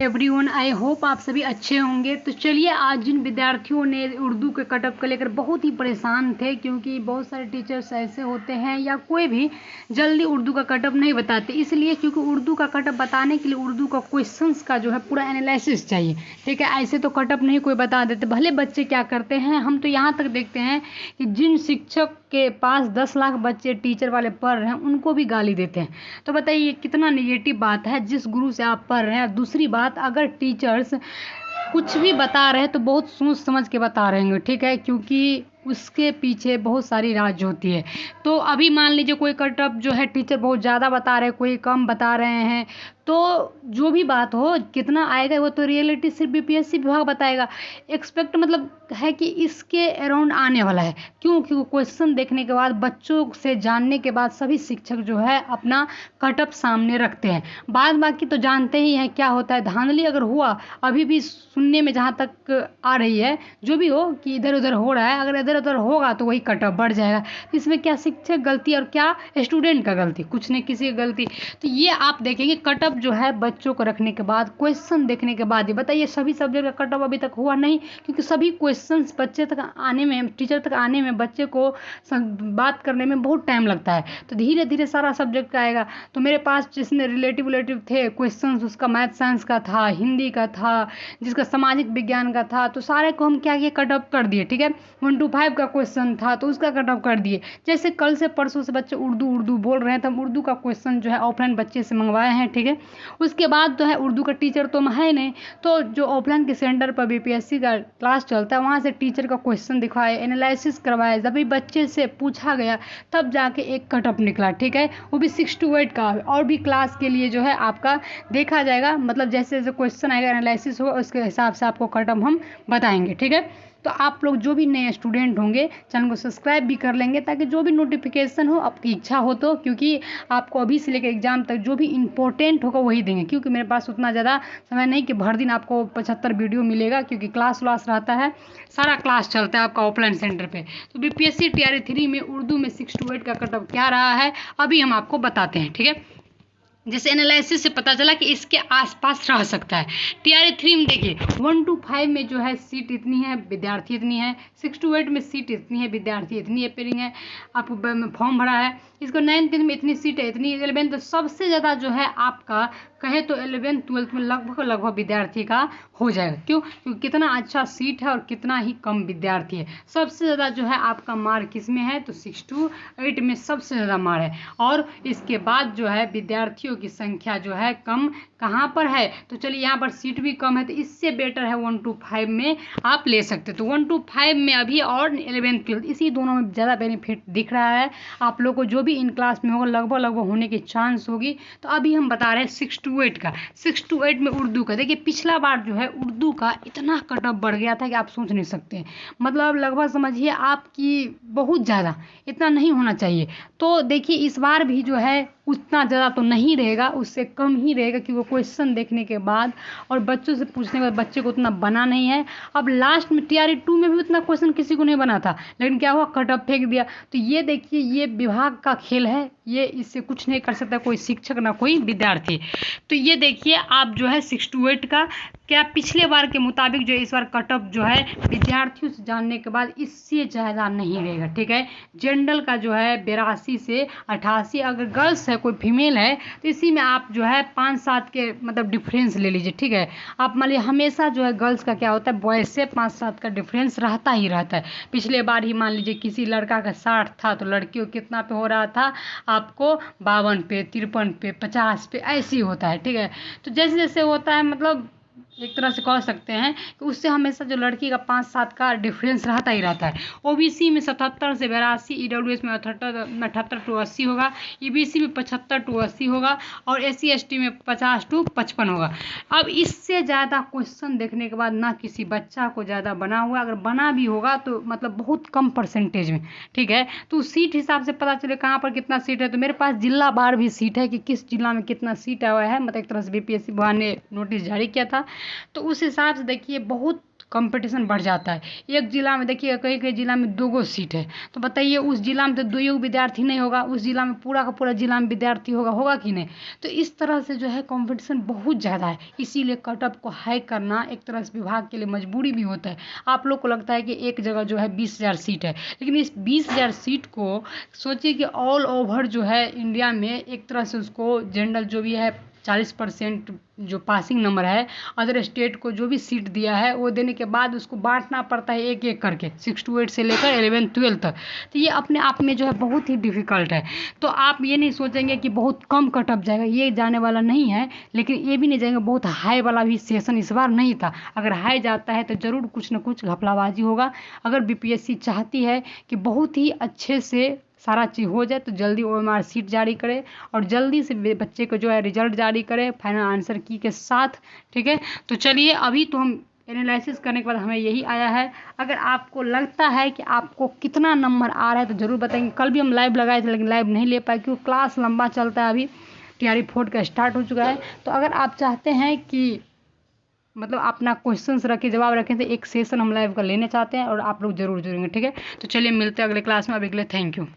Everyone, I hope आप सभी अच्छे होंगे। तो चलिए, आज जिन विद्यार्थियों ने उर्दू के कटअप को लेकर बहुत ही परेशान थे, क्योंकि बहुत सारे टीचर्स ऐसे होते हैं या कोई भी जल्दी उर्दू का कटअप नहीं बताते, इसलिए क्योंकि उर्दू का कटअप बताने के लिए उर्दू का क्वेश्चंस का जो है पूरा एनालिसिस चाहिए। ठीक है, ऐसे तो कटअप नहीं कोई बता देते। भले बच्चे क्या करते हैं, हम तो यहाँ तक देखते हैं कि जिन शिक्षक के पास 10 लाख बच्चे टीचर वाले पढ़ रहे हैं उनको भी गाली देते हैं। तो बताइए कितना निगेटिव बात है जिस गुरु से आप पढ़ रहे हैं। दूसरी बात, अगर टीचर्स कुछ भी बता रहे हैं तो बहुत सोच समझ के बता रहे होंगे। ठीक है, क्योंकि उसके पीछे बहुत सारी राज होती है। तो अभी मान लीजिए कोई कटअप जो है टीचर बहुत ज़्यादा बता रहे हैं, कोई कम बता रहे हैं, तो जो भी बात हो कितना आएगा वो तो रियलिटी सिर्फ बीपीएससी विभाग बताएगा। एक्सपेक्ट मतलब है कि इसके अराउंड आने वाला है। क्यों? क्योंकि क्वेश्चन देखने के बाद, बच्चों से जानने के बाद सभी शिक्षक जो है अपना कटअप सामने रखते हैं। बाद बाकी तो जानते ही हैं क्या होता है। धांधली अगर हुआ, अभी भी सुनने में जहाँ तक आ रही है, जो भी हो कि इधर उधर हो रहा है, अगर इधर उधर होगा तो वही कटअप बढ़ जाएगा। इसमें क्या शिक्षक गलती और क्या स्टूडेंट का गलती? कुछ नहीं, किसी की गलती। तो ये आप देखेंगे कटअप जो है बच्चों को रखने के बाद, क्वेश्चन देखने के बाद ही। बताइए, सभी सब्जेक्ट का कटअप अभी तक हुआ नहीं, क्योंकि सभी क्वेश्चंस बच्चे तक आने में, टीचर तक आने में, बच्चे को बात करने में बहुत टाइम लगता है। तो धीरे धीरे सारा सब्जेक्ट का आएगा। तो मेरे पास जिसने रिलेटिव थे क्वेश्चंस, उसका मैथ साइंस का था, हिंदी का था, जिसका सामाजिक विज्ञान का था, तो सारे को हम क्या किए, कटअप कर दिए। ठीक है, 1 to 5 का क्वेश्चन था तो उसका कटअप कर दिए। जैसे कल से परसों से बच्चे उर्दू बोल रहे हैं, तो हम उर्दू का क्वेश्चन जो है ऑफलाइन बच्चे से मंगवाए हैं। ठीक है, उसके बाद जो है उर्दू का टीचर तो है नहीं, तो जो ऑफलाइन के सेंटर पर बीपीएससी का क्लास चलता है वहाँ से टीचर का क्वेश्चन दिखाए, एनालिसिस करवाए। जब भी बच्चे से पूछा गया तब जाके एक कटअप निकला। ठीक है, वो भी 6 to 8 का। और भी क्लास के लिए जो है आपका देखा जाएगा, मतलब जैसे जैसे क्वेश्चन आएगा, एनालिसिस होगा, उसके हिसाब से आपको कटअप हम बताएंगे। ठीक है, तो आप लोग जो भी नए स्टूडेंट होंगे चैनल को सब्सक्राइब भी कर लेंगे, ताकि जो भी नोटिफिकेशन हो, आपकी इच्छा हो तो, क्योंकि आपको अभी से लेकर एग्जाम तक जो भी इंपॉर्टेंट होगा वही देंगे। क्योंकि मेरे पास उतना ज़्यादा समय नहीं कि भर दिन आपको 75 वीडियो मिलेगा, क्योंकि क्लास रहता है, सारा क्लास चलता है आपका ऑफलाइन सेंटर पे। तो बीपीएससी टीआरई 3 में उर्दू में 6 to 8 का कटअप क्या रहा है अभी हम आपको बताते हैं। ठीक है, जैसे एनालिसिस से पता चला कि इसके आसपास रह सकता है। टीआरई 3 में देखिए 1 to 5 में जो है सीट इतनी है, विद्यार्थी इतनी है। 6 to 8 में सीट इतनी है, विद्यार्थी इतनी अपेयरिंग है, आपको फॉर्म भरा है। इसको 9th में इतनी सीट है, इतनी 11th। तो सबसे ज़्यादा जो है आपका कहे तो 11th 12th में लगभग विद्यार्थी का हो जाएगा। क्यों? क्योंकि कितना अच्छा सीट है और कितना ही कम विद्यार्थी है। सबसे ज़्यादा जो है आपका मार्क किस में है, तो 6 to 8 में सबसे ज़्यादा मार्क है। और इसके बाद जो है विद्यार्थियों की संख्या जो है कम कहाँ पर है, तो चलिए यहाँ पर सीट भी कम है, तो इससे बेटर है 1 to 5 में आप ले सकते हो। तो 1 to 5 में अभी और 11th 12th, इसी दोनों में ज़्यादा बेनिफिट दिख रहा है आप लोग को। जो भी इन क्लास में होगा लगभग होने की चांस होगी। तो अभी हम बता रहे हैं 6 to 8 का। 6 to 8 में उर्दू का देखिए, पिछला बार जो है उर्दू का इतना कटअप बढ़ गया था कि आप सोच नहीं सकते। मतलब लगभग समझिए आपकी बहुत ज़्यादा, इतना नहीं होना चाहिए। तो देखिए इस बार भी जो है उतना ज़्यादा तो नहीं रहेगा, उससे कम ही रहेगा, क्योंकि क्वेश्चन देखने के बाद और बच्चों से पूछने के बाद बच्चे को उतना बना नहीं है। अब लास्ट में टीआरई 2 में भी उतना क्वेश्चन किसी को नहीं बना था, लेकिन क्या हुआ, कटअप फेंक दिया। तो ये देखिए, ये विभाग का खेल है, ये इससे कुछ नहीं कर सकता कोई शिक्षक ना कोई विद्यार्थी। तो ये देखिए आप जो है 6 to 8 का क्या पिछले बार के मुताबिक जो इस बार कटअप जो है विद्यार्थियों से जानने के बाद इससे ज़्यादा नहीं रहेगा। ठीक है, जनरल का जो है 82 से 88, अगर गर्ल्स है कोई फीमेल है तो इसी में आप जो है 5-7 के मतलब डिफरेंस ले लीजिए। ठीक है, आप मान लीजिए हमेशा जो है गर्ल्स का क्या होता है, बॉयज़ से 5-7 का डिफरेंस रहता ही रहता है। पिछले बार ही मान लीजिए किसी लड़का का 60 था तो लड़कियों कितना पे हो रहा था आपको, 52 पे, 53 पे, 50 पे, ऐसे ही होता है। ठीक है, तो जैसे जैसे होता है, मतलब एक तरह से कह सकते हैं कि उससे हमेशा जो लड़की का 5-7 का डिफरेंस रहता ही रहता है। ओबीसी में 77 से 82, ईडब्ल्यूएस में 78 to 80 होगा, ईबीसी में 75 to 80 होगा, और एससी एसटी में 50 to 55 होगा। अब इससे ज़्यादा क्वेश्चन देखने के बाद ना किसी बच्चा को ज़्यादा बना हुआ, अगर बना भी होगा तो मतलब बहुत कम परसेंटेज में। ठीक है, तो सीट हिसाब से पता चले कहाँ पर कितना सीट है। तो मेरे पास जिला बार भी सीट है कि किस जिला में कितना सीट आया है, मतलब एक तरह से बीपीएससी विभाग ने नोटिस जारी किया था। तो उस हिसाब से देखिए बहुत कंपटीशन बढ़ जाता है। एक जिला में देखिए कई कई जिला में 2 सीट है, तो बताइए उस जिला में तो 2 विद्यार्थी नहीं होगा, उस जिला में पूरा का पूरा जिला में विद्यार्थी होगा कि नहीं। तो इस तरह से जो है कंपटीशन बहुत ज़्यादा है, इसीलिए कट ऑफ को हाई करना एक तरह से विभाग के लिए मजबूरी भी होता है। आप लोग को लगता है कि एक जगह जो है 20,000 सीट है, लेकिन इस 20,000 सीट को सोचिए कि ऑल ओवर जो है इंडिया में एक तरह से उसको जनरल जो भी है 40% जो पासिंग नंबर है, अदर स्टेट को जो भी सीट दिया है वो देने के बाद उसको बांटना पड़ता है एक एक करके 6 to 8 से लेकर 11 12 तक। तो ये अपने आप में जो है बहुत ही डिफ़िकल्ट है। तो आप ये नहीं सोचेंगे कि बहुत कम कट ऑफ जाएगा, ये जाने वाला नहीं है, लेकिन ये भी नहीं जाएगा बहुत हाई वाला भी सेशन इस बार नहीं था। अगर हाई जाता है तो ज़रूर कुछ ना कुछ घपलाबाजी होगा। अगर बीपीएससी चाहती है कि बहुत ही अच्छे से सारा चीज़ हो जाए तो जल्दी OMR सीट जारी करे और जल्दी से बच्चे को जो है रिजल्ट जारी करे फाइनल आंसर की के साथ। ठीक है, तो चलिए अभी तो हम एनालिसिस करने के बाद हमें यही आया है। अगर आपको लगता है कि आपको कितना नंबर आ रहा है तो ज़रूर बताएंगे। कल भी हम लाइव लगाए थे लेकिन लाइव नहीं ले पाए क्योंकि क्लास लंबा चलता है, अभी TRE 4 का स्टार्ट हो चुका है। तो अगर आप चाहते हैं कि मतलब अपना क्वेश्चंस रखें, जवाब रखें, तो एक सेशन हम लाइव का लेने चाहते हैं और आप लोग जरूर जुड़ेंगे। ठीक है, तो चलिए मिलते हैं अगले क्लास में। अभी के लिए थैंक यू।